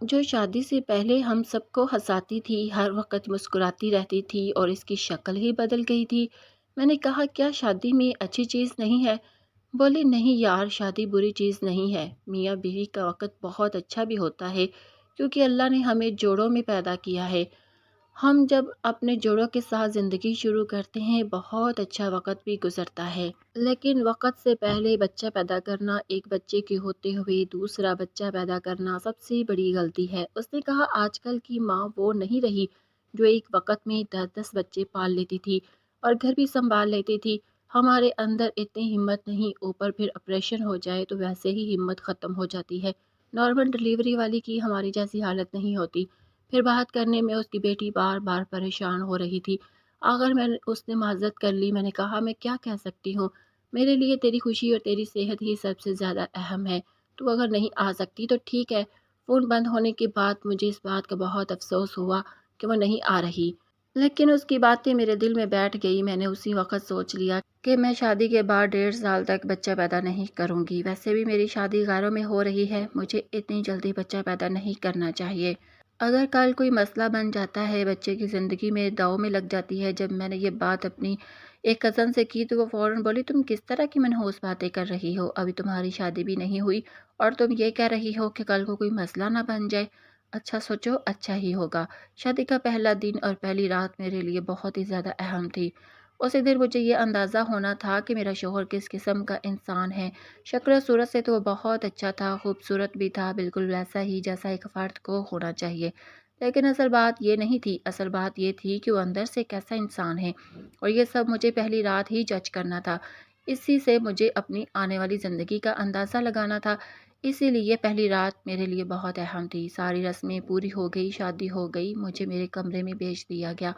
جو شادی سے پہلے ہم سب کو ہنساتی تھی، ہر وقت مسکراتی رہتی تھی اور اس کی شکل ہی بدل گئی تھی۔ میں نے کہا کیا شادی میں اچھی چیز نہیں ہے؟ بولی نہیں یار، شادی بری چیز نہیں ہے، میاں بیوی کا وقت بہت اچھا بھی ہوتا ہے کیونکہ اللہ نے ہمیں جوڑوں میں پیدا کیا ہے۔ ہم جب اپنے جوڑوں کے ساتھ زندگی شروع کرتے ہیں بہت اچھا وقت بھی گزرتا ہے، لیکن وقت سے پہلے بچہ پیدا کرنا، ایک بچے کے ہوتے ہوئے دوسرا بچہ پیدا کرنا سب سے بڑی غلطی ہے۔ اس نے کہا آج کل کی ماں وہ نہیں رہی جو ایک وقت میں 10 بچے پال لیتی تھی اور گھر بھی سنبھال لیتی تھی۔ ہمارے اندر اتنی ہمت نہیں، اوپر پھر آپریشن ہو جائے تو ویسے ہی ہمت ختم ہو جاتی ہے۔ نارمل ڈلیوری والی کی ہماری جیسی حالت نہیں ہوتی۔ پھر بات کرنے میں اس کی بیٹی بار بار پریشان ہو رہی تھی۔ آخر اس نے معذرت کر لی۔ میں نے کہا میں کیا کہہ سکتی ہوں، میرے لیے تیری خوشی اور تیری صحت ہی سب سے زیادہ اہم ہے، تو اگر نہیں آ سکتی تو ٹھیک ہے۔ فون بند ہونے کے بعد مجھے اس بات کا بہت افسوس ہوا کہ وہ نہیں آ رہی، لیکن اس کی باتیں میرے دل میں بیٹھ گئی۔ میں نے اسی وقت سوچ لیا کہ میں شادی کے بعد 1.5 سال تک بچہ پیدا نہیں کروں گی۔ ویسے بھی میری شادی غیروں میں ہو رہی ہے، مجھے اتنی جلدی بچہ پیدا نہیں کرنا چاہیے۔ اگر کل کوئی مسئلہ بن جاتا ہے، بچے کی زندگی میں داؤ میں لگ جاتی ہے۔ جب میں نے یہ بات اپنی ایک کزن سے کی تو وہ فوراً بولی تم کس طرح کی منحوس باتیں کر رہی ہو، ابھی تمہاری شادی بھی نہیں ہوئی اور تم یہ کہہ رہی ہو کہ کل کو کوئی مسئلہ نہ بن جائے۔ اچھا سوچو، اچھا ہی ہوگا۔ شادی کا پہلا دن اور پہلی رات میرے لیے بہت ہی زیادہ اہم تھی۔ اسی دن مجھے یہ اندازہ ہونا تھا کہ میرا شوہر کس قسم کا انسان ہے۔ شکل و صورت سے تو وہ بہت اچھا تھا، خوبصورت بھی تھا، بالکل ویسا ہی جیسا ایک فرد کو ہونا چاہیے۔ لیکن اصل بات یہ نہیں تھی، اصل بات یہ تھی کہ وہ اندر سے کیسا انسان ہے، اور یہ سب مجھے پہلی رات ہی جج کرنا تھا۔ اسی سے مجھے اپنی آنے والی زندگی کا اندازہ لگانا تھا۔ اسی لیے پہلی رات میرے لیے بہت اہم تھی۔ ساری رسمیں پوری ہو گئی، شادی ہو گئی، مجھے میرے کمرے میں بھیج دیا گیا۔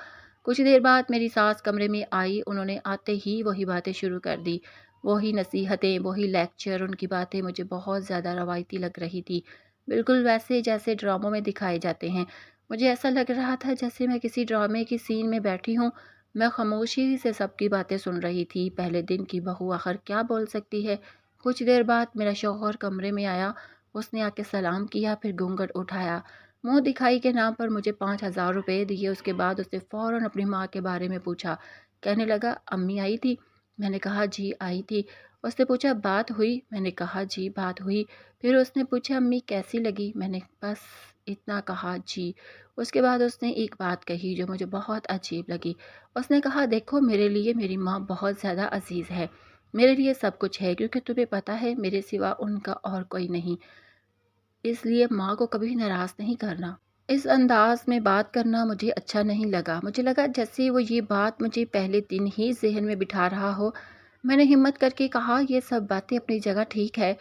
کچھ دیر بعد میری ساس کمرے میں آئی، انہوں نے آتے ہی وہی باتیں شروع کر دی، وہی نصیحتیں، وہی لیکچر۔ ان کی باتیں مجھے بہت زیادہ روایتی لگ رہی تھی، بالکل ویسے جیسے ڈراموں میں دکھائے جاتے ہیں۔ مجھے ایسا لگ رہا تھا جیسے میں کسی ڈرامے کی سین میں بیٹھی ہوں۔ میں خاموشی سے سب کی باتیں سن رہی تھی۔ پہلے دن کی بہو آخر کیا بول سکتی ہے؟ کچھ دیر بعد میرا شوہر کمرے میں آیا، اس نے آ کے سلام کیا، پھر گھونگھٹ اٹھایا، منہ دکھائی کے نام پر مجھے 5,000 روپے دیے۔ اس کے بعد اس نے فوراً اپنی ماں کے بارے میں پوچھا، کہنے لگا امی آئی تھی؟ میں نے کہا جی آئی تھی۔ اس نے پوچھا بات ہوئی؟ میں نے کہا جی بات ہوئی۔ پھر اس نے پوچھا امی کیسی لگی؟ میں نے بس اتنا کہا جی۔ اس کے بعد اس نے ایک بات کہی جو مجھے بہت عجیب لگی۔ اس نے کہا دیکھو میرے لیے میری ماں بہت زیادہ عزیز ہے، میرے لیے سب کچھ ہے، کیونکہ تمہیں پتہ ہے میرے سوا ان کا اور کوئی نہیں، اس لیے ماں کو کبھی ناراض نہیں کرنا۔ اس انداز میں بات کرنا مجھے اچھا نہیں لگا۔ مجھے لگا جیسے وہ یہ بات مجھے پہلے دن ہی ذہن میں بٹھا رہا ہو۔ میں نے ہمت کر کے کہا یہ سب باتیں اپنی جگہ ٹھیک ہے،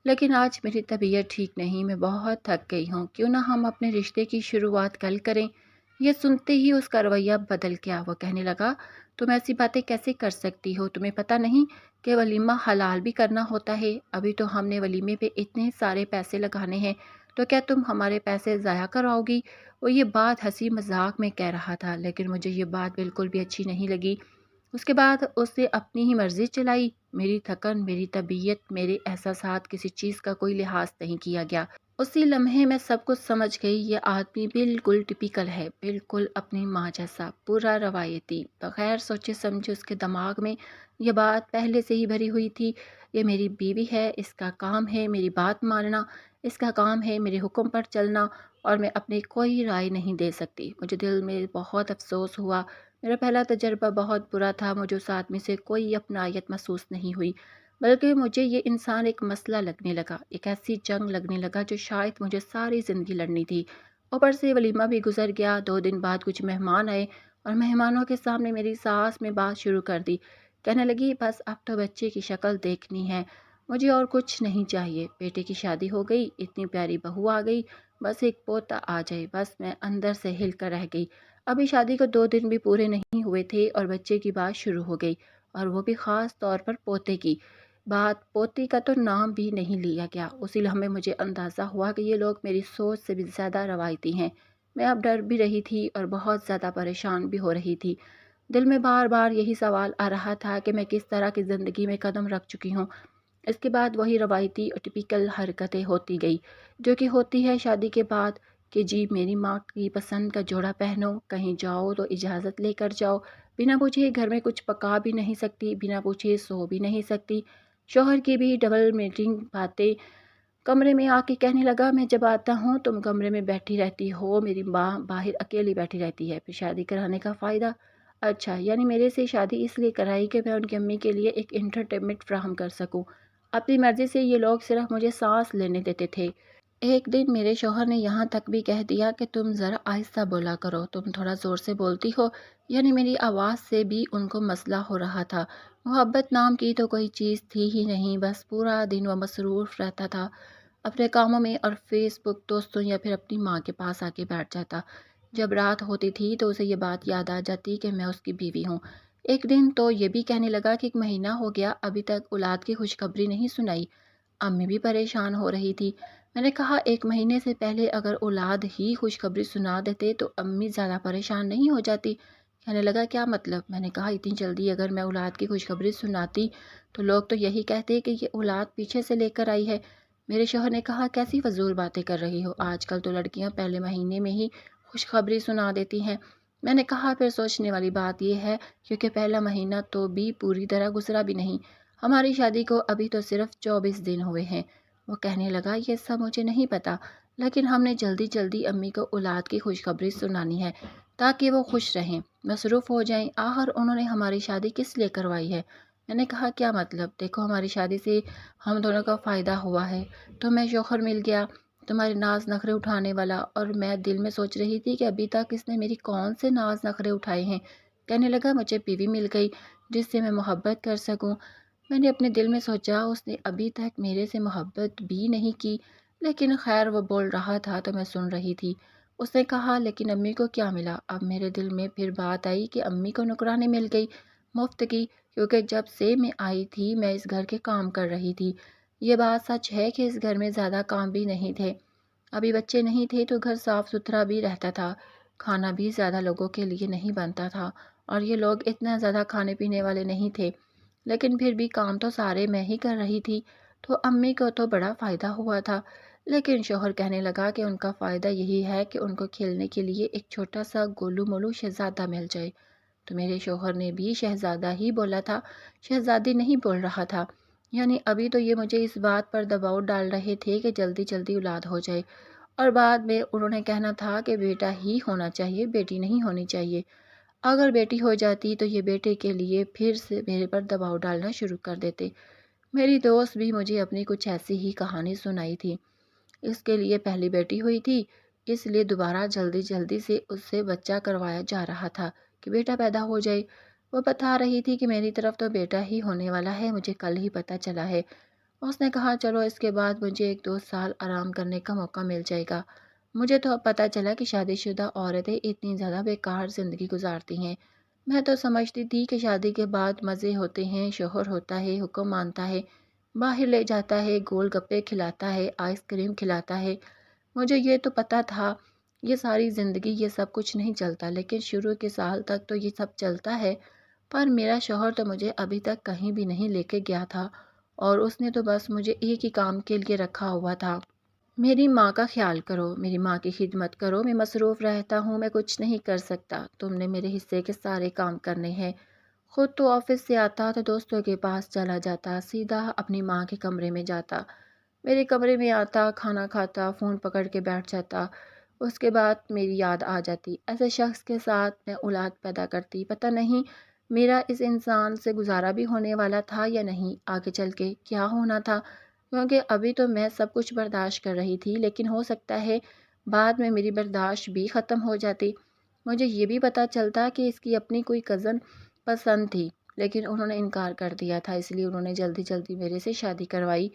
لیکن آج میری طبیعت ٹھیک نہیں، میں بہت تھک گئی ہوں، کیوں نہ ہم اپنے رشتے کی شروعات کل کریں؟ یہ سنتے ہی اس کا رویہ بدل گیا۔ وہ کہنے لگا تم ایسی باتیں کیسے کر سکتی ہو؟ تمہیں پتہ نہیں کہ ولیمہ حلال بھی کرنا ہوتا ہے؟ ابھی تو ہم نے ولیمے پہ اتنے سارے پیسے لگانے ہیں، تو کیا تم ہمارے پیسے ضائع کراؤ گی؟ وہ یہ بات ہنسی مذاق میں کہہ رہا تھا، لیکن مجھے یہ بات بالکل بھی اچھی نہیں لگی۔ اس کے بعد اس نے اپنی ہی مرضی چلائی۔ میری تھکن، میری طبیعت، میرے احساسات، کسی چیز کا کوئی لحاظ نہیں کیا گیا۔ اسی لمحے میں سب کچھ سمجھ گئی، یہ آدمی بالکل ٹپیکل ہے، بالکل اپنی ماں جیسا، پورا روایتی۔ بغیر سوچے سمجھے اس کے دماغ میں یہ بات پہلے سے ہی بھری ہوئی تھی، یہ میری بیوی ہے، اس کا کام ہے میری بات ماننا، اس کا کام ہے میرے حکم پر چلنا، اور میں اپنی کوئی رائے نہیں دے سکتی۔ مجھے دل میں بہت افسوس ہوا، میرا پہلا تجربہ بہت برا تھا، مجھے اس آدمی سے کوئی اپنائیت محسوس نہیں ہوئی، بلکہ مجھے یہ انسان ایک مسئلہ لگنے لگا، ایک ایسی جنگ لگنے لگا جو شاید مجھے ساری زندگی لڑنی تھی۔ اوپر سے ولیمہ بھی گزر گیا۔ 2 دن بعد کچھ مہمان آئے اور مہمانوں کے سامنے میری ساس میں بات شروع کر دی، کہنے لگی بس اب تو بچے کی شکل دیکھنی ہے، مجھے اور کچھ نہیں چاہیے، بیٹے کی شادی ہو گئی، اتنی پیاری بہو آ گئی، بس ایک پوتا آ جائے۔ بس میں اندر سے ہل کر رہ گئی۔ ابھی شادی کو 2 دن بھی پورے نہیں ہوئے تھے اور بچے کی بات شروع ہو گئی، اور وہ بھی خاص طور پر پوتے کی بات۔ پوتی کا تو نام بھی نہیں لیا گیا۔ اسی لمحے مجھے اندازہ ہوا کہ یہ لوگ میری سوچ سے بھی زیادہ روایتی ہیں۔ میں اب ڈر بھی رہی تھی اور بہت زیادہ پریشان بھی ہو رہی تھی۔ دل میں بار بار یہی سوال آ رہا تھا کہ میں کس طرح کی زندگی میں قدم رکھ چکی ہوں۔ اس کے بعد وہی روایتی اور ٹپیکل حرکتیں ہوتی گئی جو کہ ہوتی ہے شادی کے بعد، کہ جی میری ماں کی پسند کا جوڑا پہنو، کہیں جاؤ تو اجازت لے کر جاؤ، بنا پوچھے گھر میں کچھ پکا بھی نہیں سکتی، بنا پوچھے سو بھی نہیں سکتی۔ شوہر کی بھی ڈبل میٹنگ باتیں، کمرے میں آ کے کہنے لگا میں جب آتا ہوں تم کمرے میں بیٹھی رہتی ہو، میری ماں باہر اکیلی بیٹھی رہتی ہے، پھر شادی کرانے کا فائدہ؟ اچھا، یعنی میرے سے شادی اس لیے کرائی کہ میں ان کی امی کے لیے ایک انٹرٹینمنٹ فراہم کر سکوں۔ اپنی مرضی سے یہ لوگ صرف مجھے سانس لینے دیتے تھے۔ ایک دن میرے شوہر نے یہاں تک بھی کہہ دیا کہ تم ذرا آہستہ بولا کرو، تم تھوڑا زور سے بولتی ہو۔ یعنی میری آواز سے بھی ان کو مسئلہ ہو رہا تھا۔ محبت نام کی تو کوئی چیز تھی ہی نہیں، بس پورا دن وہ مصروف رہتا تھا اپنے کاموں میں اور فیس بک، دوستوں یا پھر اپنی ماں کے پاس آ کے بیٹھ جاتا۔ جب رات ہوتی تھی تو اسے یہ بات یاد آ جاتی کہ میں اس کی بیوی ہوں۔ ایک دن تو یہ بھی کہنے لگا کہ 1 مہینہ ہو گیا ابھی تک اولاد کی خوشخبری نہیں سنائی۔ امی بھی پریشان ہو رہی تھی۔ میں نے کہا 1 مہینے سے پہلے اگر اولاد ہی خوشخبری سنا دیتے تو امی زیادہ پریشان نہیں ہو جاتی؟ کہنے لگا کیا مطلب؟ میں نے کہا اتنی جلدی اگر میں اولاد کی خوشخبری سناتی تو لوگ تو یہی کہتے کہ یہ اولاد پیچھے سے لے کر آئی ہے۔ میرے شوہر نے کہا کیسی فضول باتیں کر رہی ہو، آج کل تو لڑکیاں پہلے مہینے میں ہی خوشخبری سنا دیتی ہیں۔ میں نے کہا پھر سوچنے والی بات یہ ہے کیونکہ پہلا مہینہ تو بھی پوری طرح گزرا بھی نہیں، ہماری شادی کو ابھی تو صرف 24 دن ہوئے ہیں۔ وہ کہنے لگا یہ سب مجھے نہیں پتا، لیکن ہم نے جلدی جلدی امی کو اولاد کی خوشخبری سنانی ہے تاکہ وہ خوش رہیں، مصروف ہو جائیں۔ آخر انہوں نے ہماری شادی کس لیے کروائی ہے؟ میں نے کہا کیا مطلب؟ دیکھو ہماری شادی سے ہم دونوں کا فائدہ ہوا ہے، تمہیں شوہر مل گیا، تمہارے ناز نخرے اٹھانے والا، اور میں دل میں سوچ رہی تھی کہ ابھی تک اس نے میری کون سے ناز نخرے اٹھائے ہیں۔ کہنے لگا مجھے بیوی مل گئی جس سے میں محبت کر سکوں۔ میں نے اپنے دل میں سوچا اس نے ابھی تک میرے سے محبت بھی نہیں کی، لیکن خیر وہ بول رہا تھا تو میں سن رہی تھی۔ اس نے کہا لیکن امی کو کیا ملا؟ اب میرے دل میں پھر بات آئی کہ امی کو نوکرانی مل گئی مفت کی، کیونکہ جب سے میں آئی تھی میں اس گھر کے کام کر رہی تھی۔ یہ بات سچ ہے کہ اس گھر میں زیادہ کام بھی نہیں تھے، ابھی بچے نہیں تھے تو گھر صاف ستھرا بھی رہتا تھا، کھانا بھی زیادہ لوگوں کے لیے نہیں بنتا تھا، اور یہ لوگ اتنا زیادہ کھانے پینے والے نہیں تھے، لیکن پھر بھی کام تو سارے میں ہی کر رہی تھی، تو امی کو تو بڑا فائدہ ہوا تھا۔ لیکن شوہر کہنے لگا کہ ان کا فائدہ یہی ہے کہ ان کو کھیلنے کے لیے ایک چھوٹا سا گولو مولو شہزادہ مل جائے۔ تو میرے شوہر نے بھی شہزادہ ہی بولا تھا، شہزادی نہیں بول رہا تھا۔ یعنی ابھی تو یہ مجھے اس بات پر دباؤ ڈال رہے تھے کہ جلدی جلدی اولاد ہو جائے، اور بعد میں انہوں نے کہنا تھا کہ بیٹا ہی ہونا چاہیے، بیٹی نہیں ہونی چاہیے۔ اگر بیٹی ہو جاتی تو یہ بیٹے کے لیے پھر سے میرے پر دباؤ ڈالنا شروع کر دیتے۔ میری دوست بھی مجھے اپنی کچھ ایسی ہی کہانی سنائی تھی۔ اس کے لیے پہلی بیٹی ہوئی تھی، اس لیے دوبارہ جلدی جلدی سے اس سے بچہ کروایا جا رہا تھا کہ بیٹا پیدا ہو جائے۔ وہ بتا رہی تھی کہ میری طرف تو بیٹا ہی ہونے والا ہے، مجھے کل ہی پتہ چلا ہے۔ اس نے کہا چلو اس کے بعد مجھے 1-2 سال آرام کرنے کا موقع مل جائے گا۔ مجھے تو اب پتہ چلا کہ شادی شدہ عورتیں اتنی زیادہ بیکار زندگی گزارتی ہیں۔ میں تو سمجھتی تھی کہ شادی کے بعد مزے ہوتے ہیں، شوہر ہوتا ہے، حکم مانتا ہے، باہر لے جاتا ہے، گول گپے کھلاتا ہے، آئس کریم کھلاتا ہے۔ مجھے یہ تو پتہ تھا یہ ساری زندگی یہ سب کچھ نہیں چلتا، لیکن شروع کے سال تک تو یہ سب چلتا ہے۔ پر میرا شوہر تو مجھے ابھی تک کہیں بھی نہیں لے کے گیا تھا، اور اس نے تو بس مجھے ایک ہی کام کے لیے رکھا ہوا تھا، میری ماں کا خیال کرو، میری ماں کی خدمت کرو۔ میں مصروف رہتا ہوں، میں کچھ نہیں کر سکتا، تم نے میرے حصے کے سارے کام کرنے ہیں۔ خود تو آفس سے آتا تو دوستوں کے پاس چلا جاتا، سیدھا اپنی ماں کے کمرے میں جاتا، میرے کمرے میں آتا، کھانا کھاتا، فون پکڑ کے بیٹھ جاتا، اس کے بعد میری یاد آ جاتی ایسے شخص کے ساتھ میں اولاد پیدا کرتی۔ پتہ نہیں میرا اس انسان سے گزارا بھی ہونے والا تھا یا نہیں، آگے چل کے کیا ہونا تھا، کیونکہ ابھی تو میں سب کچھ برداشت کر رہی تھی، لیکن ہو سکتا ہے بعد میں میری برداشت بھی ختم ہو جاتی۔ مجھے یہ بھی پتہ چلتا کہ اس کی اپنی کوئی کزن پسند تھی، لیکن انہوں نے انکار کر دیا تھا، اس لیے انہوں نے جلدی جلدی میرے سے شادی کروائی۔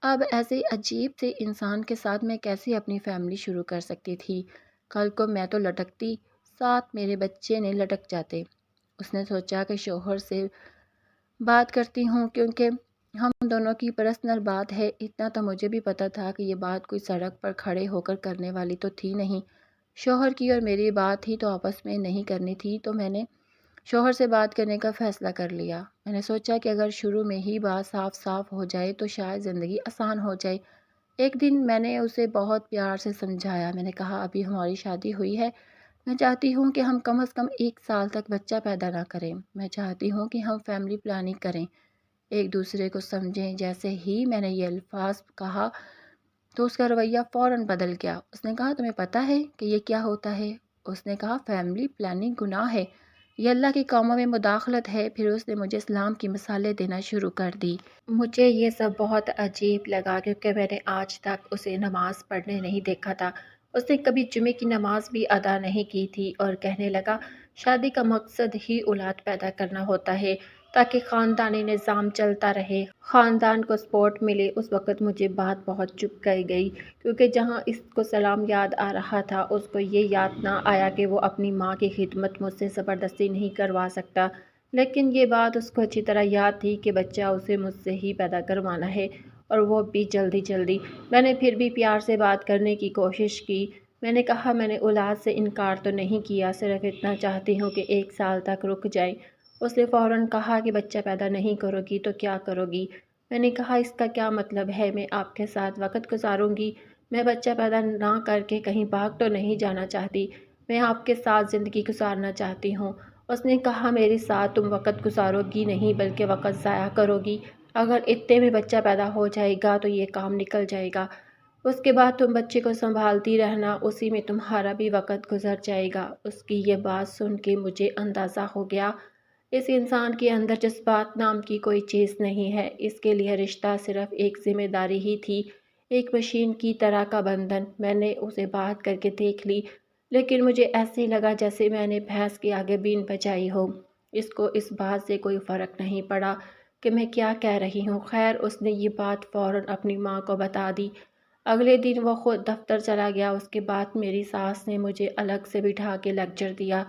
اب ایسے عجیب سے انسان کے ساتھ میں کیسے اپنی فیملی شروع کر سکتی تھی؟ کل کو میں تو لٹکتی، ساتھ میرے بچے نے لٹک جاتے۔ اس نے سوچا کہ شوہر سے بات کرتی ہوں، کیونکہ ہم دونوں کی پرسنل بات ہے، اتنا تو مجھے بھی پتہ تھا کہ یہ بات کوئی سڑک پر کھڑے ہو کر کرنے والی تو تھی نہیں، شوہر کی اور میری بات ہی تو آپس میں نہیں کرنی تھی، تو میں نے شوہر سے بات کرنے کا فیصلہ کر لیا۔ میں نے سوچا کہ اگر شروع میں ہی بات صاف صاف ہو جائے تو شاید زندگی آسان ہو جائے۔ ایک دن میں نے اسے بہت پیار سے سمجھایا۔ میں نے کہا ابھی ہماری شادی ہوئی ہے، میں چاہتی ہوں کہ ہم کم از کم 1 سال تک بچہ پیدا نہ کریں۔ میں چاہتی ہوں کہ ہم فیملی پلاننگ کریں، ایک دوسرے کو سمجھیں۔ جیسے ہی میں نے یہ الفاظ کہا تو اس کا رویہ فوراً بدل گیا۔ اس نے کہا تمہیں پتہ ہے کہ یہ کیا ہوتا ہے؟ اس نے کہا فیملی پلاننگ گناہ ہے، یہ اللہ کے کاموں میں مداخلت ہے۔ پھر اس نے مجھے اسلام کی مثالیں دینا شروع کر دی۔ مجھے یہ سب بہت عجیب لگا کیونکہ میں نے آج تک اسے نماز پڑھنے نہیں دیکھا تھا۔ اس نے کبھی جمعے کی نماز بھی ادا نہیں کی تھی اور کہنے لگا شادی کا مقصد ہی اولاد پیدا کرنا ہوتا ہے تاکہ خاندانی نظام چلتا رہے، خاندان کو سپورٹ ملے۔ اس وقت مجھے بات بہت چپ کر گئی کیونکہ جہاں اس کو سلام یاد آ رہا تھا اس کو یہ یاد نہ آیا کہ وہ اپنی ماں کی خدمت مجھ سے زبردستی نہیں کروا سکتا۔ لیکن یہ بات اس کو اچھی طرح یاد تھی کہ بچہ اسے مجھ سے ہی پیدا کروانا ہے اور وہ بھی جلدی جلدی۔ میں نے پھر بھی پیار سے بات کرنے کی کوشش کی۔ میں نے کہا میں نے اولاد سے انکار تو نہیں کیا، صرف اتنا چاہتی ہوں کہ 1 سال تک رک جائے۔ اس نے فوراً کہا کہ بچہ پیدا نہیں کرو گی تو کیا کرو گی؟ میں نے کہا اس کا کیا مطلب ہے؟ میں آپ کے ساتھ وقت گزاروں گی، میں بچہ پیدا نہ کر کے کہیں بھاگ تو نہیں جانا چاہتی، میں آپ کے ساتھ زندگی گزارنا چاہتی ہوں۔ اس نے کہا میرے ساتھ تم وقت گزارو گی نہیں بلکہ وقت ضائع کرو گی، اگر اتنے میں بچہ پیدا ہو جائے گا تو یہ کام نکل جائے گا، اس کے بعد تم بچے کو سنبھالتی رہنا، اسی میں تمہارا بھی وقت گزر جائے گا۔ اس کی یہ بات سن کے مجھے اندازہ ہو گیا اس انسان کے اندر جذبات نام کی کوئی چیز نہیں ہے، اس کے لیے رشتہ صرف ایک ذمہ داری ہی تھی، ایک مشین کی طرح کا بندھن۔ میں نے اسے بات کر کے دیکھ لی لیکن مجھے ایسے لگا جیسے میں نے بھینس کے آگے بین بجائی ہو۔ اس کو اس بات سے کوئی فرق نہیں پڑا کہ میں کیا کہہ رہی ہوں۔ خیر اس نے یہ بات فوراً اپنی ماں کو بتا دی۔ اگلے دن وہ خود دفتر چلا گیا۔ اس کے بعد میری ساس نے مجھے الگ سے بٹھا کے لیکچر دیا۔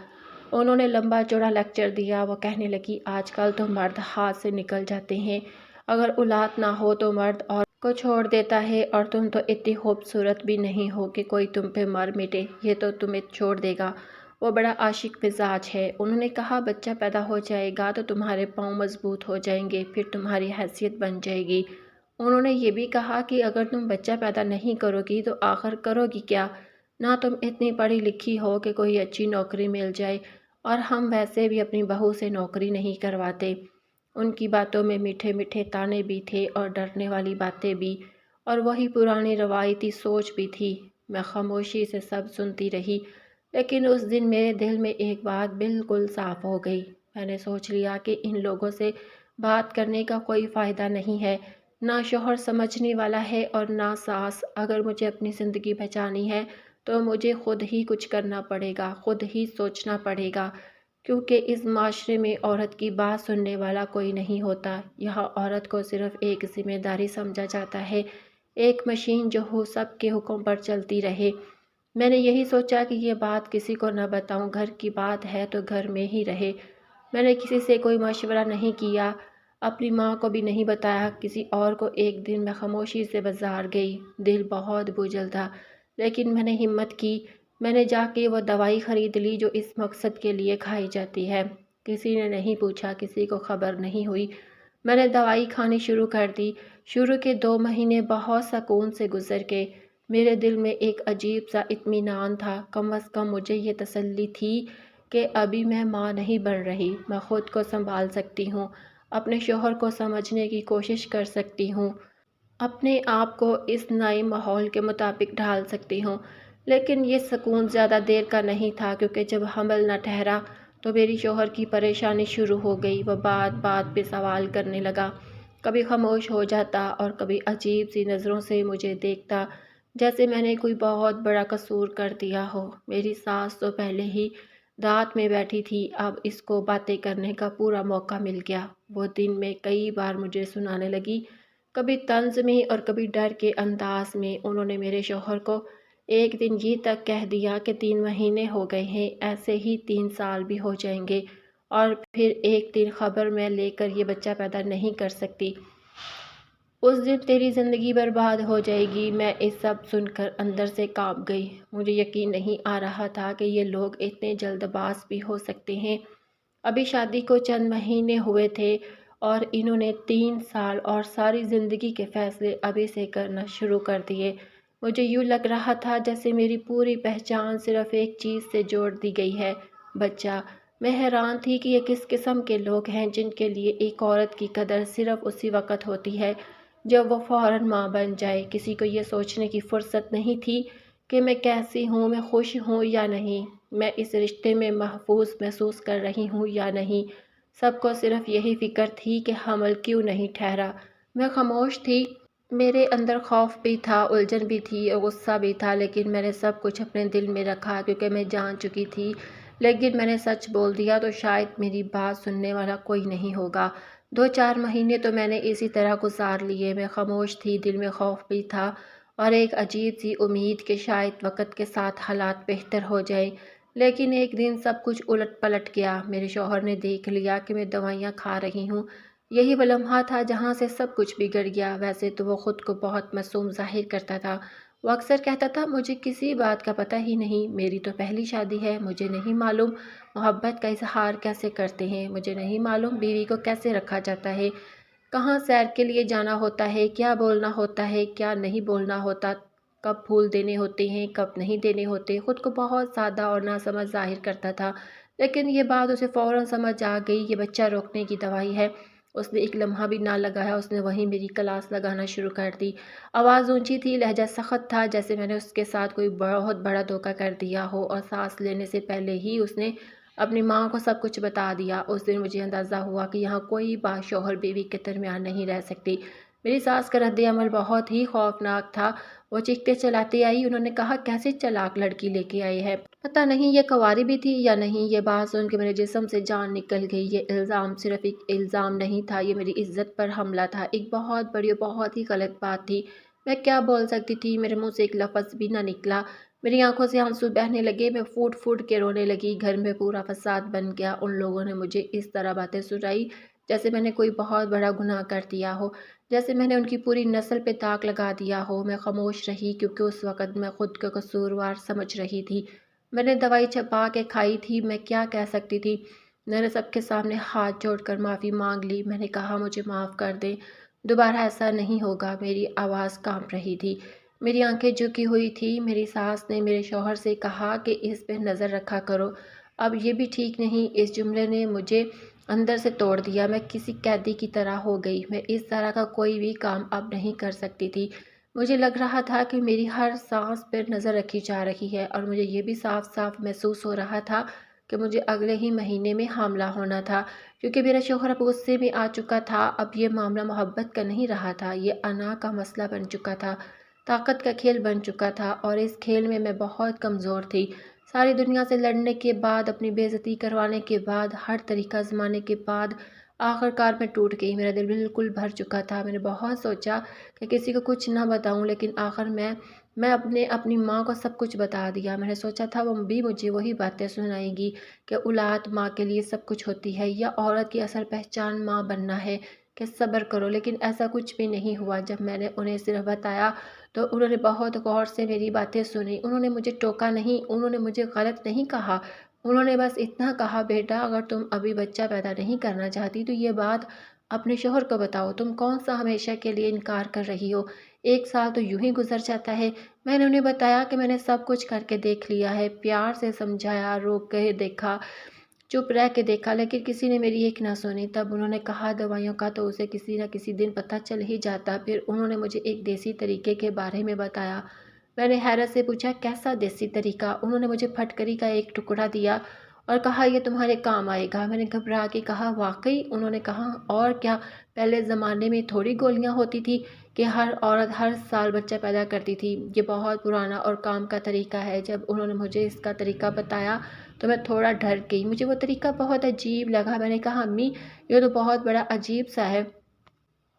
انہوں نے لمبا چوڑا لیکچر دیا۔ وہ کہنے لگی آج کل تو مرد ہاتھ سے نکل جاتے ہیں، اگر اولاد نہ ہو تو مرد اور کو چھوڑ دیتا ہے، اور تم تو اتنی خوبصورت بھی نہیں ہو کہ کوئی تم پہ مر مٹے، یہ تو تمہیں چھوڑ دے گا۔ وہ بڑا عاشق مزاج ہے۔ انہوں نے کہا بچہ پیدا ہو جائے گا تو تمہارے پاؤں مضبوط ہو جائیں گے، پھر تمہاری حیثیت بن جائے گی۔ انہوں نے یہ بھی کہا کہ اگر تم بچہ پیدا نہیں کرو گی تو آخر کرو گی کیا؟ نہ تم اتنی پڑھی لکھی ہو کہ کوئی اچھی نوکری مل جائے، اور ہم ویسے بھی اپنی بہو سے نوکری نہیں کرواتے۔ ان کی باتوں میں میٹھے میٹھے طعنے بھی تھے اور ڈرنے والی باتیں بھی، اور وہی پرانی روایتی سوچ بھی تھی۔ میں خاموشی سے سب سنتی رہی، لیکن اس دن میرے دل میں ایک بات بالکل صاف ہو گئی۔ میں نے سوچ لیا کہ ان لوگوں سے بات کرنے کا کوئی فائدہ نہیں ہے، نہ شوہر سمجھنے والا ہے اور نہ ساس۔ اگر مجھے اپنی زندگی بچانی ہے تو مجھے خود ہی کچھ کرنا پڑے گا، خود ہی سوچنا پڑے گا، کیونکہ اس معاشرے میں عورت کی بات سننے والا کوئی نہیں ہوتا۔ یہاں عورت کو صرف ایک ذمہ داری سمجھا جاتا ہے، ایک مشین جو ہو سب کے حکم پر چلتی رہے۔ میں نے یہی سوچا کہ یہ بات کسی کو نہ بتاؤں، گھر کی بات ہے تو گھر میں ہی رہے۔ میں نے کسی سے کوئی مشورہ نہیں کیا، اپنی ماں کو بھی نہیں بتایا، کسی اور کو۔ ایک دن میں خاموشی سے بازار گئی، دل بہت بوجھل تھا لیکن میں نے ہمت کی۔ میں نے جا کے وہ دوائی خرید لی جو اس مقصد کے لیے کھائی جاتی ہے۔ کسی نے نہیں پوچھا، کسی کو خبر نہیں ہوئی، میں نے دوائی کھانی شروع کر دی۔ شروع کے 2 مہینے بہت سکون سے گزر گئے۔ میرے دل میں ایک عجیب سا اطمینان تھا، کم از کم مجھے یہ تسلی تھی کہ ابھی میں ماں نہیں بن رہی، میں خود کو سنبھال سکتی ہوں، اپنے شوہر کو سمجھنے کی کوشش کر سکتی ہوں، اپنے آپ کو اس نئے ماحول کے مطابق ڈھال سکتی ہوں۔ لیکن یہ سکون زیادہ دیر کا نہیں تھا کیونکہ جب حمل نہ ٹھہرا تو میری شوہر کی پریشانی شروع ہو گئی۔ وہ بات بات پہ سوال کرنے لگا، کبھی خاموش ہو جاتا اور کبھی عجیب سی نظروں سے مجھے دیکھتا جیسے میں نے کوئی بہت بڑا قصور کر دیا ہو۔ میری ساس تو پہلے ہی دانت میں بیٹھی تھی، اب اس کو باتیں کرنے کا پورا موقع مل گیا۔ وہ دن میں کئی بار مجھے سنانے لگی، کبھی طنز میں اور کبھی ڈر کے انداز میں۔ انہوں نے میرے شوہر کو ایک دن یہ تک کہہ دیا کہ 3 مہینے ہو گئے ہیں، ایسے ہی 3 سال بھی ہو جائیں گے، اور پھر ایک دن خبر میں لے کر یہ بچہ پیدا نہیں کر سکتی، اس دن تیری زندگی برباد ہو جائے گی۔ میں اس سب سن کر اندر سے کانپ گئی۔ مجھے یقین نہیں آ رہا تھا کہ یہ لوگ اتنے جلد باز بھی ہو سکتے ہیں۔ ابھی شادی کو چند مہینے ہوئے تھے اور انہوں نے 3 سال اور ساری زندگی کے فیصلے ابھی سے کرنا شروع کر دیے۔ مجھے یوں لگ رہا تھا جیسے میری پوری پہچان صرف ایک چیز سے جوڑ دی گئی ہے، بچہ۔ میں حیران تھی کہ یہ کس قسم کے لوگ ہیں جن کے لیے ایک عورت کی قدر صرف اسی وقت ہوتی ہے جب وہ فوراً ماں بن جائے۔ کسی کو یہ سوچنے کی فرصت نہیں تھی کہ میں کیسی ہوں، میں خوش ہوں یا نہیں، میں اس رشتے میں محفوظ محسوس کر رہی ہوں یا نہیں۔ سب کو صرف یہی فکر تھی کہ حمل کیوں نہیں ٹھہرا۔ میں خاموش تھی۔ میرے اندر خوف بھی تھا، الجھن بھی تھی اور غصہ بھی تھا، لیکن میں نے سب کچھ اپنے دل میں رکھا کیونکہ میں جان چکی تھی لیکن میں نے سچ بول دیا تو شاید میری بات سننے والا کوئی نہیں ہوگا۔ 2-4 مہینے تو میں نے اسی طرح گزار لیے۔ میں خاموش تھی، دل میں خوف بھی تھا اور ایک عجیب سی امید کہ شاید وقت کے ساتھ حالات بہتر ہو جائیں۔ لیکن ایک دن سب کچھ الٹ پلٹ گیا۔ میرے شوہر نے دیکھ لیا کہ میں دوائیاں کھا رہی ہوں۔ یہی وہ لمحہ تھا جہاں سے سب کچھ بگڑ گیا۔ ویسے تو وہ خود کو بہت معصوم ظاہر کرتا تھا۔ وہ اکثر کہتا تھا مجھے کسی بات کا پتہ ہی نہیں، میری تو پہلی شادی ہے، مجھے نہیں معلوم محبت کا اظہار کیسے کرتے ہیں، مجھے نہیں معلوم بیوی کو کیسے رکھا جاتا ہے، کہاں سیر کے لیے جانا ہوتا ہے، کیا بولنا ہوتا ہے، کیا نہیں بولنا ہوتا، کب پھول دینے ہوتے ہیں، کب نہیں دینے ہوتے۔ خود کو بہت سادہ اور ناسمجھ ظاہر کرتا تھا، لیکن یہ بات اسے فوراً سمجھ آ گئی، یہ بچہ روکنے کی دوائی ہے۔ اس نے ایک لمحہ بھی نہ لگایا، اس نے وہیں میری کلاس لگانا شروع کر دی۔ آواز اونچی تھی، لہجہ سخت تھا، جیسے میں نے اس کے ساتھ کوئی بہت بڑا دھوکہ کر دیا ہو اور سانس لینے سے پہلے ہی اس نے اپنی ماں کو سب کچھ بتا دیا۔ اس دن مجھے اندازہ ہوا کہ یہاں کوئی بات شوہر بیوی کے درمیان نہیں رہ سکتی۔ میری ساس کا رد عمل بہت ہی خوفناک تھا۔ وہ چیختے چلاتے آئی، انہوں نے کہا کیسے چالاک لڑکی لے کے آئی ہے، پتہ نہیں یہ کنواری بھی تھی یا نہیں۔ یہ بات سن کے میرے جسم سے جان نکل گئی۔ یہ الزام صرف ایک الزام نہیں تھا، یہ میری عزت پر حملہ تھا، ایک بہت بڑی اور بہت ہی غلط بات تھی۔ میں کیا بول سکتی تھی؟ میرے منہ سے ایک لفظ بھی نہ نکلا۔ میری آنکھوں سے آنسو بہنے لگے، میں پھوٹ پھوٹ کے رونے لگی۔ گھر میں پورا فساد بن گیا۔ ان لوگوں نے مجھے اس طرح باتیں سنائی جیسے میں نے کوئی بہت بڑا گناہ کر دیا ہو، جیسے میں نے ان کی پوری نسل پہ داغ لگا دیا ہو۔ میں خاموش رہی کیونکہ اس وقت میں خود کو قصوروار سمجھ رہی تھی۔ میں نے دوائی چھپا کے کھائی تھی، میں کیا کہہ سکتی تھی؟ میں نے سب کے سامنے ہاتھ جوڑ کر معافی مانگ لی۔ میں نے کہا مجھے معاف کر دیں، دوبارہ ایسا نہیں ہوگا۔ میری آواز کانپ رہی تھی، میری آنکھیں جھکی ہوئی تھی۔ میری ساس نے میرے شوہر سے کہا کہ اس پہ نظر رکھا کرو، اب یہ بھی ٹھیک نہیں۔ اس جملے نے مجھے اندر سے توڑ دیا۔ میں کسی قیدی کی طرح ہو گئی۔ میں اس طرح کا کوئی بھی کام اب نہیں کر سکتی تھی۔ مجھے لگ رہا تھا کہ میری ہر سانس پر نظر رکھی جا رہی ہے اور مجھے یہ بھی صاف صاف محسوس ہو رہا تھا کہ مجھے اگلے ہی مہینے میں حاملہ ہونا تھا، کیونکہ میرا شوہر اب غصے میں آ چکا تھا۔ اب یہ معاملہ محبت کا نہیں رہا تھا، یہ انا کا مسئلہ بن چکا تھا، طاقت کا کھیل بن چکا تھا، اور اس کھیل میں میں بہت کمزور تھی۔ ساری دنیا سے لڑنے کے بعد، اپنی بے عزتی کروانے کے بعد، ہر طریقہ آزمانے کے بعد آخر کار میں ٹوٹ گئی۔ میرا دل بالکل بھر چکا تھا۔ میں نے بہت سوچا کہ کسی کو کچھ نہ بتاؤں، لیکن آخر میں اپنی ماں کو سب کچھ بتا دیا۔ میں نے سوچا تھا وہ بھی مجھے وہی باتیں سنائے گی کہ اولاد ماں کے لیے سب کچھ ہوتی ہے، یا عورت کی اصل پہچان ماں بننا ہے، کہ صبر کرو، لیکن ایسا کچھ بھی نہیں ہوا۔ جب میں نے انہیں صرف بتایا تو انہوں نے بہت غور سے میری باتیں سنی۔ انہوں نے مجھے ٹوکا نہیں، انہوں نے مجھے غلط نہیں کہا، انہوں نے بس اتنا کہا بیٹا اگر تم ابھی بچہ پیدا نہیں کرنا چاہتی تو یہ بات اپنے شوہر کو بتاؤ، تم کون سا ہمیشہ کے لیے انکار کر رہی ہو، 1 سال تو یوں ہی گزر جاتا ہے۔ میں نے انہیں بتایا کہ میں نے سب کچھ کر کے دیکھ لیا ہے، پیار سے سمجھایا، روک کے دیکھا، چپ رہ کے دیکھا، لیکن کسی نے میری ایک نہ سنی۔ تب انہوں نے کہا دوائیوں کا تو اسے کسی نہ کسی دن پتہ چل ہی جاتا۔ پھر انہوں نے مجھے ایک دیسی طریقے کے بارے میں بتایا۔ میں نے حیرت سے پوچھا کیسا دیسی طریقہ؟ انہوں نے مجھے پھٹکری کا ایک ٹکڑا دیا اور کہا یہ تمہارے کام آئے گا۔ میں نے گھبرا کے کہا واقعی؟ انہوں نے کہا اور کیا، پہلے زمانے میں تھوڑی گولیاں ہوتی تھی کہ ہر عورت ہر سال بچہ پیدا کرتی تھی، یہ بہت پرانا اور کام کا طریقہ ہے۔ جب انہوں نے مجھے اس کا طریقہ بتایا تو میں تھوڑا ڈر گئی، مجھے وہ طریقہ بہت عجیب لگا۔ میں نے کہا امی یہ تو بہت بڑا عجیب سا ہے۔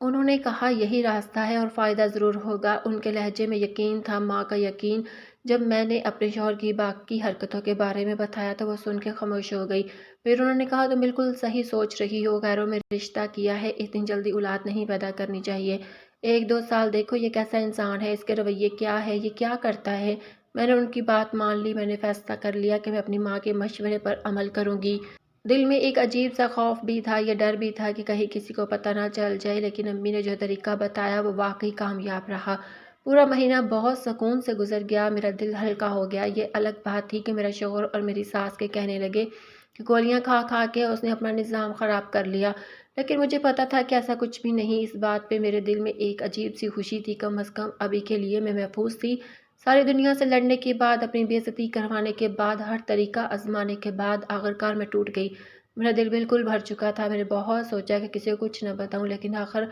انہوں نے کہا یہی راستہ ہے اور فائدہ ضرور ہوگا۔ ان کے لہجے میں یقین تھا، ماں کا یقین۔ جب میں نے اپنے شوہر کی باقی حرکتوں کے بارے میں بتایا تو وہ سن کے خاموش ہو گئی۔ پھر انہوں نے کہا تم بالکل صحیح سوچ رہی ہو، غیروں میں رشتہ کیا ہے، اتنی جلدی اولاد نہیں پیدا کرنی چاہیے، 1-2 سال دیکھو یہ کیسا انسان ہے، اس کے رویے کیا ہے، یہ کیا کرتا ہے۔ میں نے ان کی بات مان لی۔ میں نے فیصلہ کر لیا کہ میں اپنی ماں کے مشورے پر عمل کروں گی۔ دل میں ایک عجیب سا خوف بھی تھا، یہ ڈر بھی تھا کہ کہیں کسی کو پتہ نہ چل جائے، لیکن امی نے جو طریقہ بتایا وہ واقعی کامیاب رہا۔ پورا مہینہ بہت سکون سے گزر گیا، میرا دل ہلکا ہو گیا۔ یہ الگ بات تھی کہ میرا شوہر اور میری ساس کے کہنے لگے کہ گولیاں کھا کھا کے اس نے اپنا نظام خراب کر لیا، لیکن مجھے پتہ تھا کہ ایسا کچھ بھی نہیں۔ اس بات پہ میرے دل میں ایک عجیب سی خوشی تھی، کم از کم ابھی کے لیے میں محفوظ تھی۔ ساری دنیا سے لڑنے کے بعد، اپنی بے عزتی کروانے کے بعد، ہر طریقہ آزمانے کے بعد آخرکار میں ٹوٹ گئی۔ میرا دل بالکل بھر چکا تھا۔ میں نے بہت سوچا کہ کسی کو کچھ نہ بتاؤں، لیکن آخر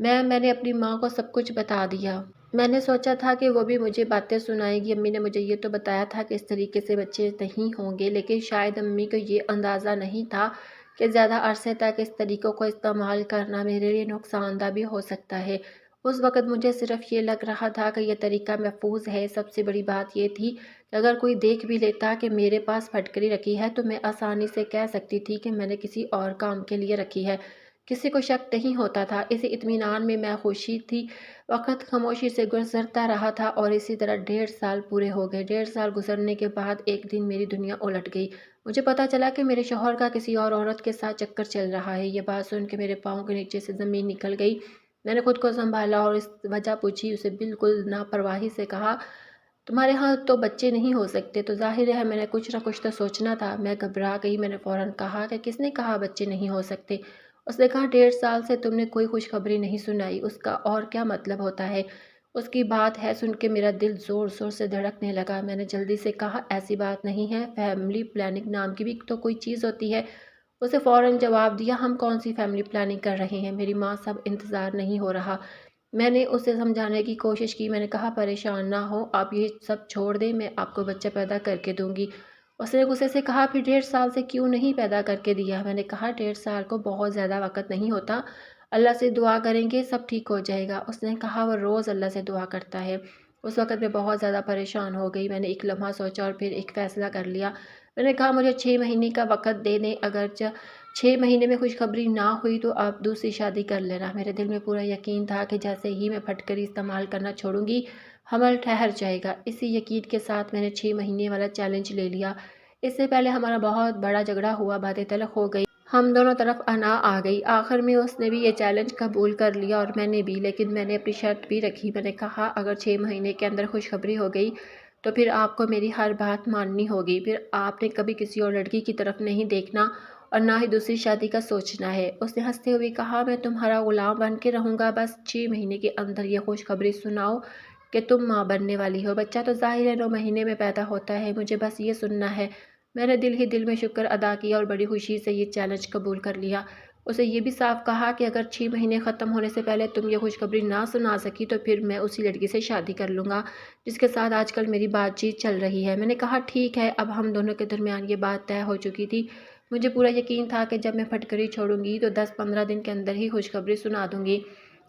میں نے اپنی ماں کو سب کچھ بتا دیا۔ میں نے سوچا تھا کہ وہ بھی مجھے باتیں سنائے گی۔ امی نے مجھے یہ تو بتایا تھا کہ اس طریقے سے بچے نہیں ہوں گے، لیکن شاید امی کو یہ اندازہ نہیں تھا کہ زیادہ عرصے تک اس طریقوں کو استعمال کرنا میرے لیے نقصان دہ بھی ہو سکتا ہے۔ اس وقت مجھے صرف یہ لگ رہا تھا کہ یہ طریقہ محفوظ ہے۔ سب سے بڑی بات یہ تھی کہ اگر کوئی دیکھ بھی لیتا کہ میرے پاس پھٹکری رکھی ہے تو میں آسانی سے کہہ سکتی تھی کہ میں نے کسی اور کام کے لیے رکھی ہے۔ کسی کو شک نہیں ہوتا تھا۔ اسی اطمینان میں خوشی تھی۔ وقت خاموشی سے گزرتا رہا تھا اور اسی طرح 1.5 سال پورے ہو گئے۔ 1.5 سال گزرنے کے بعد ایک دن میری دنیا الٹ گئی۔ مجھے پتا چلا کہ میرے شوہر کا کسی اور عورت کے ساتھ چکر چل رہا ہے۔ یہ بات سن کے میرے پاؤں کے نیچے سے زمین نکل گئی۔ میں نے خود کو سنبھالا اور اس وجہ پوچھی۔ اسے بالکل لاپرواہی سے کہا، تمہارے ہاں تو بچے نہیں ہو سکتے؟ تو ظاہر ہے میں نے کچھ نہ کچھ تو سوچنا تھا۔ میں گھبرا گئی۔ میں نے فوراً کہا کہ کس نے کہا بچے نہیں ہو سکتے؟ اس نے کہا 1.5 سال سے تم نے کوئی خوشخبری نہیں سنائی، اس کا اور کیا مطلب ہوتا ہے؟ اس کی بات ہے سن کے میرا دل زور زور سے دھڑکنے لگا۔ میں نے جلدی سے کہا ایسی بات نہیں ہے، فیملی پلاننگ نام کی بھی تو کوئی چیز ہوتی ہے۔ اسے فوراً جواب دیا، ہم کون سی فیملی پلاننگ کر رہے ہیں؟ میری ماں سب انتظار نہیں ہو رہا۔ میں نے اسے سمجھانے کی کوشش کی۔ میں نے کہا پریشان نہ ہو، آپ یہ سب چھوڑ دیں، میں آپ کو بچہ پیدا کر کے دوں گی۔ اس نے غصے سے کہا پھر 1.5 سال سے کیوں نہیں پیدا کر کے دیا؟ میں نے کہا 1.5 سال کو بہت زیادہ وقت نہیں ہوتا، اللہ سے دعا کریں گے سب ٹھیک ہو جائے گا۔ اس نے کہا وہ روز اللہ سے دعا کرتا ہے۔ اس وقت میں بہت زیادہ پریشان ہو گئی۔ میں نے ایک لمحہ سوچا اور پھر ایک فیصلہ کر لیا۔ میں نے کہا مجھے 6 مہینے کا وقت دے دیں، اگرچہ 6 مہینے میں خوشخبری نہ ہوئی تو آپ دوسری شادی کر لینا۔ میرے دل میں پورا یقین تھا کہ جیسے ہی میں پھٹکری استعمال کرنا چھوڑوں گی حمل ٹھہر جائے گا۔ اسی یقین کے ساتھ میں نے 6 مہینے والا چیلنج لے لیا۔ اس سے پہلے ہمارا بہت بڑا جھگڑا ہوا، باتیں تلخ ہو گئی، ہم دونوں طرف انا آ گئی۔ آخر میں اس نے بھی یہ چیلنج قبول کر لیا اور میں نے بھی، لیکن میں نے اپنی شرط بھی رکھی۔ میں نے کہا اگر 6 مہینے کے اندر خوشخبری ہو گئی تو پھر آپ کو میری ہر بات ماننی ہوگی، پھر آپ نے کبھی کسی اور لڑکی کی طرف نہیں دیکھنا اور نہ ہی دوسری شادی کا سوچنا ہے۔ اس نے ہنستے ہوئے کہا میں تمہارا غلام بن کے رہوں گا، بس 6 مہینے کے اندر یہ خوشخبری سناؤ کہ تم ماں بننے والی ہو۔ بچہ تو ظاہر ہے 9 مہینے میں پیدا ہوتا ہے، مجھے بس یہ سننا ہے۔ میں نے دل ہی دل میں شکر ادا کیا اور بڑی خوشی سے یہ چیلنج قبول کر لیا۔ اسے یہ بھی صاف کہا کہ اگر 6 مہینے ختم ہونے سے پہلے تم یہ خوشخبری نہ سنا سکی تو پھر میں اسی لڑکی سے شادی کر لوں گا جس کے ساتھ آج کل میری بات چیت چل رہی ہے۔ میں نے کہا ٹھیک ہے۔ اب ہم دونوں کے درمیان یہ بات طے ہو چکی تھی۔ مجھے پورا یقین تھا کہ جب میں پھٹکری چھوڑوں گی تو 10-15 دن کے اندر ہی خوشخبری سنا دوں گی۔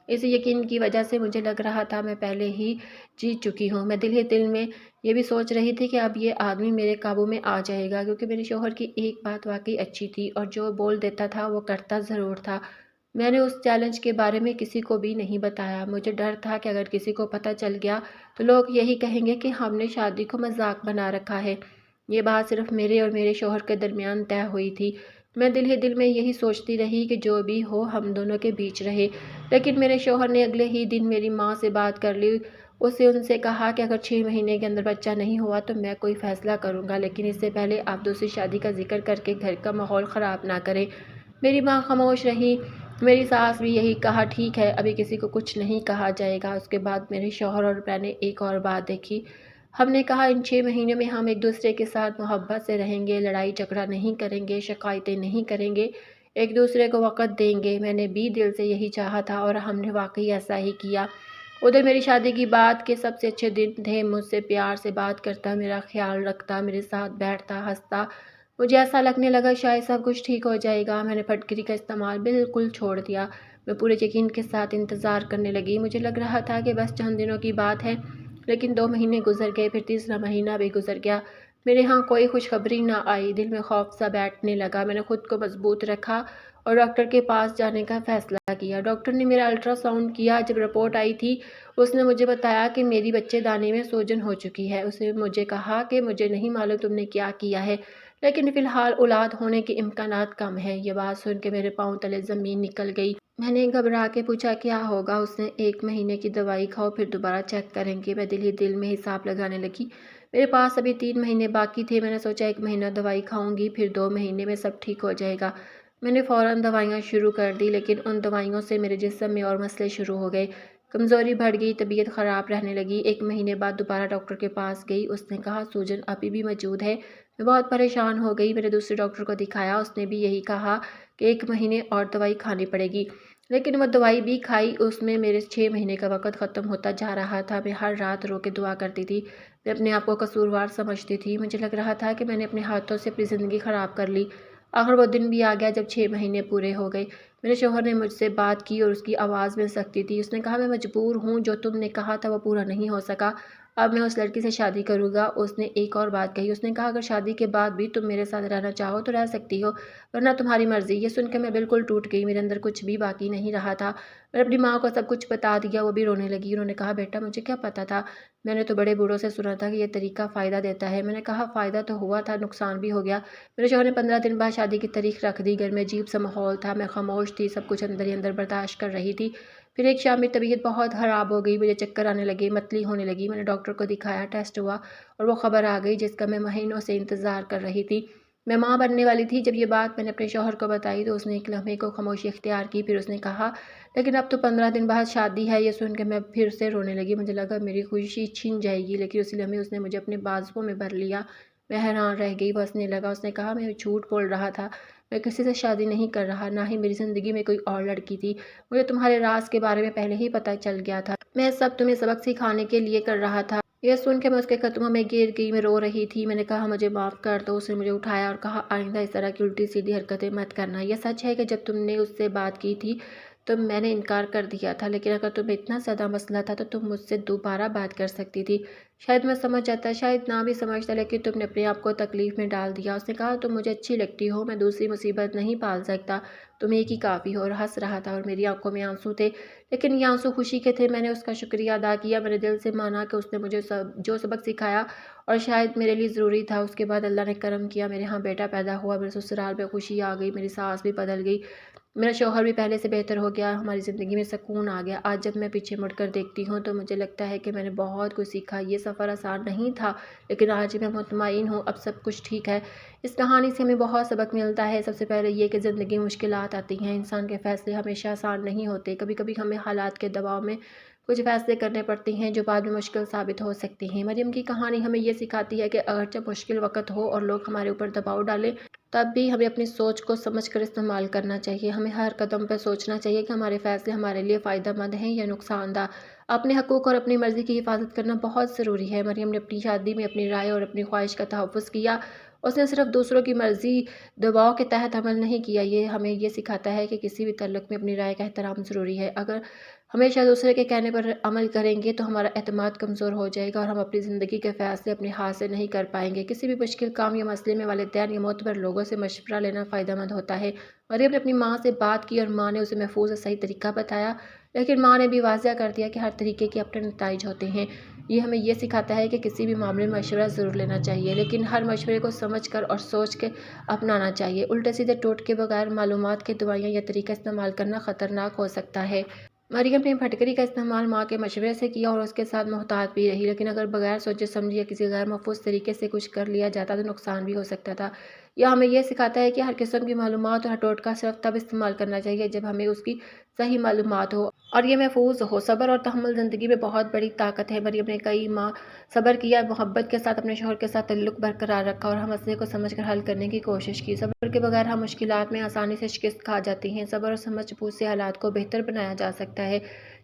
اس یقین کی وجہ سے مجھے لگ رہا تھا میں پہلے ہی جیت چکی ہوں۔ میں دل ہی دل میں یہ بھی سوچ رہی تھی کہ اب یہ آدمی میرے قابو میں آ جائے گا، کیونکہ میرے شوہر کی ایک بات واقعی اچھی تھی اور جو بول دیتا تھا وہ کرتا ضرور تھا۔ میں نے اس چیلنج کے بارے میں کسی کو بھی نہیں بتایا۔ مجھے ڈر تھا کہ اگر کسی کو پتہ چل گیا تو لوگ یہی کہیں گے کہ ہم نے شادی کو مذاق بنا رکھا ہے۔ یہ بات صرف میرے اور میرے شوہر کے درمیان طے ہوئی تھی۔ میں دل ہی دل میں یہی سوچتی رہی کہ جو بھی ہو ہم دونوں کے بیچ رہے، لیکن میرے شوہر نے اگلے ہی دن میری ماں سے بات کر لی۔ ان سے کہا کہ اگر 6 مہینے کے اندر بچہ نہیں ہوا تو میں کوئی فیصلہ کروں گا، لیکن اس سے پہلے آپ دوسری شادی کا ذکر کر کے گھر کا ماحول خراب نہ کریں۔ میری ماں خاموش رہی۔ میری ساس بھی یہی کہا ٹھیک ہے ابھی کسی کو کچھ نہیں کہا جائے گا۔ اس کے بعد میرے شوہر اور میں نے ایک اور بات دیکھی۔ ہم نے کہا ان 6 مہینوں میں ہم ایک دوسرے کے ساتھ محبت سے رہیں گے، لڑائی جھگڑا نہیں کریں گے، شکایتیں نہیں کریں گے، ایک دوسرے کو وقت دیں گے۔ میں نے بھی دل سے یہی چاہا تھا اور ہم نے واقعی ایسا ہی کیا۔ ادھر میری شادی کی بات کے سب سے اچھے دن تھے۔ مجھ سے پیار سے بات کرتا، میرا خیال رکھتا، میرے ساتھ بیٹھتا، ہنستا۔ مجھے ایسا لگنے لگا شاید سب کچھ ٹھیک ہو جائے گا۔ میں نے پھٹکری کا استعمال بالکل چھوڑ دیا۔ میں پورے یقین کے ساتھ انتظار کرنے لگی۔ مجھے لگ رہا تھا کہ بس چند دنوں کی بات ہے، لیکن 2 مہینے گزر گئے، پھر تیسرا مہینہ بھی گزر گیا۔ میرے ہاں کوئی خوشخبری نہ آئی۔ دل میں خوف سا بیٹھنے لگا۔ میں نے خود کو مضبوط رکھا اور ڈاکٹر کے پاس جانے کا فیصلہ کیا۔ ڈاکٹر نے میرا الٹرا ساؤنڈ کیا۔ جب رپورٹ آئی تھی اس نے مجھے بتایا کہ میری بچے دانے میں سوجن ہو چکی ہے۔ اس نے مجھے کہا کہ مجھے نہیں معلوم تم نے کیا کیا ہے، لیکن فی الحال اولاد ہونے کے امکانات کم ہیں۔ یہ بات سن کے میرے پاؤں تلے زمین نکل گئی۔ میں نے گھبرا کے پوچھا کیا ہوگا؟ اس نے 1 مہینے کی دوائی کھاؤ پھر دوبارہ چیک کریں گے۔ میں دل ہی دل میں حساب لگانے لگی۔ میرے پاس ابھی 3 مہینے باقی تھے۔ میں نے سوچا 1 مہینہ دوائی کھاؤں گی پھر 2 مہینے میں سب ٹھیک ہو جائے گا۔ میں نے فوراً دوائیاں شروع کر دی، لیکن ان دوائیوں سے میرے جسم میں اور مسئلے شروع ہو گئے۔ کمزوری بڑھ گئی، طبیعت خراب رہنے لگی۔ 1 مہینے بعد دوبارہ ڈاکٹر کے پاس گئی۔ اس نے کہا سوجن ابھی بھی موجود ہے۔ میں بہت پریشان ہو گئی۔ میں نے دوسرے ڈاکٹر کو دکھایا، اس نے بھی یہی کہا کہ 1 مہینے اور دوائی کھانی پڑے گی۔ لیکن وہ دوائی بھی کھائی، اس میں میرے 6 مہینے کا وقت ختم ہوتا جا رہا تھا۔ میں ہر رات رو کے دعا کرتی تھی۔ میں اپنے آپ کو قصوروار سمجھتی تھی۔ مجھے لگ رہا تھا کہ میں نے اپنے ہاتھوں سے اپنی زندگی خراب کر لی۔ آخر وہ دن بھی آ گیا جب 6 مہینے پورے ہو گئے۔ میرے شوہر نے مجھ سے بات کی اور اس کی آواز میں سختی تھی۔ اس نے کہا میں مجبور ہوں، جو تم نے کہا تھا وہ پورا نہیں ہو سکا، اب میں اس لڑکی سے شادی کروں گا۔ اس نے ایک اور بات کہی، اس نے کہا اگر شادی کے بعد بھی تم میرے ساتھ رہنا چاہو تو رہ سکتی ہو، ورنہ تمہاری مرضی۔ یہ سن کے میں بالکل ٹوٹ گئی، میرے اندر کچھ بھی باقی نہیں رہا تھا۔ میں نے اپنی ماں کو سب کچھ بتا دیا، وہ بھی رونے لگی۔ انہوں نے کہا بیٹا مجھے کیا پتا تھا، میں نے تو بڑے بوڑھوں سے سنا تھا کہ یہ طریقہ فائدہ دیتا ہے۔ میں نے کہا فائدہ تو ہوا تھا، نقصان بھی ہو گیا۔ میرے شوہر نے 15 دن بعد شادی کی تاریخ رکھ دی۔ گھر میں عجیب سا ماحول تھا، میں خاموش تھی، سب کچھ اندر ہی اندر برداشت کر رہی تھی۔ پھر ایک شام میری طبیعت بہت خراب ہو گئی، مجھے چکر آنے لگے، متلی ہونے لگی۔ میں نے ڈاکٹر کو دکھایا، ٹیسٹ ہوا اور وہ خبر آ گئی جس کا میں مہینوں سے انتظار کر رہی تھی۔ میں ماں بننے والی تھی۔ جب یہ بات میں نے اپنے شوہر کو بتائی تو اس نے ایک لمحے کو خاموشی اختیار کی، پھر اس نے کہا لیکن اب تو 15 دن بعد شادی ہے۔ یہ سن کے میں پھر سے رونے لگی، مجھے لگا میری خوشی چھن جائے گی، لیکن اسی لمحے اس نے مجھے اپنے بازوؤں میں بھر لیا۔ میں حیران رہ گئی، وہ ہنسنے لگا۔ اس نے کہا میں جھوٹ بول رہا تھا، میں کسی سے شادی نہیں کر رہا، نہ ہی میری زندگی میں کوئی اور لڑکی تھی۔ مجھے تمہارے راز کے بارے میں پہلے ہی پتہ چل گیا تھا، میں سب تمہیں سبق سکھانے کے لیے کر رہا تھا۔ یہ سن کے میں اس کے قدموں میں گر گئی، میں رو رہی تھی۔ میں نے کہا مجھے معاف کر دو۔ اس نے مجھے اٹھایا اور کہا آئندہ اس طرح کی الٹی سیدھی حرکتیں مت کرنا۔ یہ سچ ہے کہ جب تم نے اس سے بات کی تھی تو میں نے انکار کر دیا تھا، لیکن اگر تمہیں اتنا زیادہ مسئلہ تھا تو تم مجھ سے دوبارہ بات کر سکتی تھی، شاید میں سمجھ جاتا، شاید نہ بھی سمجھتا، لیکن تم نے اپنے آپ کو تکلیف میں ڈال دیا۔ اس نے کہا تم مجھے اچھی لگتی ہو، میں دوسری مصیبت نہیں پال سکتا، تم ایک ہی کافی ہو۔ اور ہنس رہا تھا اور میری آنکھوں میں آنسو تھے، لیکن یہ آنسو خوشی کے تھے۔ میں نے اس کا شکریہ ادا کیا، میں نے دل سے مانا کہ اس نے مجھے جو سبق سکھایا اور شاید میرے لیے ضروری تھا، اس کے بعد اللہ نے کرم کیا، میرے ہاں بیٹا پیدا ہوا، میرے سسرال میں خوشی آ گئی، میری ساس بھی بدل گئی، میرا شوہر بھی پہلے سے بہتر ہو گیا، ہماری زندگی میں سکون آ گیا۔ آج جب میں پیچھے مڑ کر دیکھتی ہوں تو مجھے لگتا ہے کہ میں نے بہت کچھ سیکھا۔ یہ سفر آسان نہیں تھا، لیکن آج میں مطمئن ہوں، اب سب کچھ ٹھیک ہے۔ اس کہانی سے ہمیں بہت سبق ملتا ہے۔ سب سے پہلے یہ کہ زندگی میں مشکلات آتی ہیں، انسان کے فیصلے ہمیشہ آسان نہیں ہوتے، کبھی کبھی ہمیں حالات کے دباؤ میں کچھ فیصلے کرنے پڑتے ہیں جو بعد میں مشکل ثابت ہو سکتے ہیں۔ مریم کی کہانی ہمیں یہ سکھاتی ہے کہ اگرچہ مشکل وقت ہو اور لوگ ہمارے اوپر دباؤ ڈالیں، تب بھی ہمیں اپنی سوچ کو سمجھ کر استعمال کرنا چاہیے۔ ہمیں ہر قدم پہ سوچنا چاہیے کہ ہمارے فیصلے ہمارے لیے فائدہ مند ہیں یا نقصان دہ۔ اپنے حقوق اور اپنی مرضی کی حفاظت کرنا بہت ضروری ہے۔ مریم نے اپنی شادی میں اپنی رائے اور اپنی خواہش کا تحفظ کیا۔ اس نے صرف دوسروں کی مرضی دباؤ کے تحت عمل نہیں کیا۔ یہ ہمیں یہ سکھاتا ہے کہ کسی بھی تعلق میں اپنی رائے کا احترام ضروری ہے۔ اگر ہمیشہ دوسرے کے کہنے پر عمل کریں گے تو ہمارا اعتماد کمزور ہو جائے گا اور ہم اپنی زندگی کے فیصلے اپنے ہاتھ سے نہیں کر پائیں گے۔ کسی بھی مشکل کام یا مسئلے میں والدین یا معتبر لوگوں سے مشورہ لینا فائدہ مند ہوتا ہے۔ مریم نے اپنی ماں سے بات کی اور ماں نے اسے محفوظ اور صحیح طریقہ بتایا، لیکن ماں نے بھی واضح کر دیا کہ ہر طریقے کے اپنے نتائج ہوتے ہیں۔ یہ ہمیں یہ سکھاتا ہے کہ کسی بھی معاملے میں مشورہ ضرور لینا چاہیے، لیکن ہر مشورے کو سمجھ کر اور سوچ کے اپنانا چاہیے۔ الٹے سیدھے ٹوٹکے بغیر معلومات کے دوائیاں یا طریقہ استعمال کرنا خطرناک ہو سکتا ہے۔ مریم نے پھٹکری کا استعمال ماں کے مشورے سے کیا اور اس کے ساتھ محتاط بھی رہی، لیکن اگر بغیر سوچے سمجھے یا کسی غیر محفوظ طریقے سے کچھ کر لیا جاتا تو نقصان بھی ہو سکتا تھا۔ یہ ہمیں یہ سکھاتا ہے کہ ہر قسم کی معلومات اور ہر ٹوٹکا صرف تب استعمال کرنا چاہیے جب ہمیں اس کی صحیح معلومات ہو اور یہ محفوظ ہو۔ صبر اور تحمل زندگی میں بہت بڑی طاقت ہے۔ مریم نے کئی ماہ صبر کیا، محبت کے ساتھ اپنے شوہر کے ساتھ تعلق برقرار رکھا اور ہر مسئلے کو سمجھ کر حل کرنے کی کوشش کی۔ صبر کے بغیر ہم مشکلات میں آسانی سے شکست کھا جاتے ہیں۔ صبر اور سمجھ بوجھ سے حالات کو بہتر بنایا جا سکتا ہے۔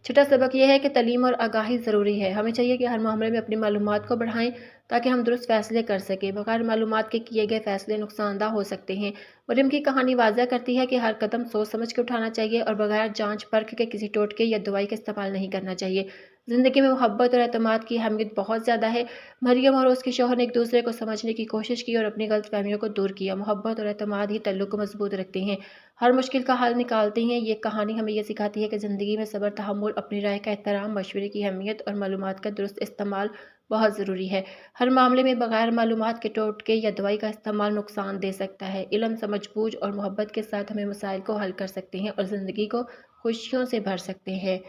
چھٹا سبق یہ ہے کہ تعلیم اور آگاہی ضروری ہے۔ ہمیں چاہیے کہ ہر معاملے میں اپنی معلومات کو بڑھائیں تاکہ ہم درست فیصلے کر سکیں۔ بغیر معلومات کے کیے گئے فیصلے نقصان دہ ہو سکتے ہیں۔ مریم کی کہانی واضح کرتی ہے کہ ہر قدم سوچ سمجھ کے اٹھانا چاہیے اور بغیر جانچ پرکھ کے کسی ٹوٹکے یا دوائی کا استعمال نہیں کرنا چاہیے۔ زندگی میں محبت اور اعتماد کی اہمیت بہت زیادہ ہے۔ مریم اور اس کے شوہر نے ایک دوسرے کو سمجھنے کی کوشش کی اور اپنی غلط فہمیوں کو دور کیا۔ محبت اور اعتماد ہی تعلق کو مضبوط رکھتے ہیں، ہر مشکل کا حل نکالتے ہیں۔ یہ کہانی ہمیں یہ سکھاتی ہے کہ زندگی میں صبر، تحمل، اپنی رائے کا احترام، مشورے کی اہمیت اور معلومات کا درست استعمال بہت ضروری ہے۔ ہر معاملے میں بغیر معلومات کے ٹوٹکے یا دوائی کا استعمال نقصان دے سکتا ہے۔ علم، سمجھ بوجھ اور محبت کے ساتھ ہمیں مسائل کو حل کر سکتے ہیں اور زندگی کو خوشیوں سے بھر سکتے ہیں۔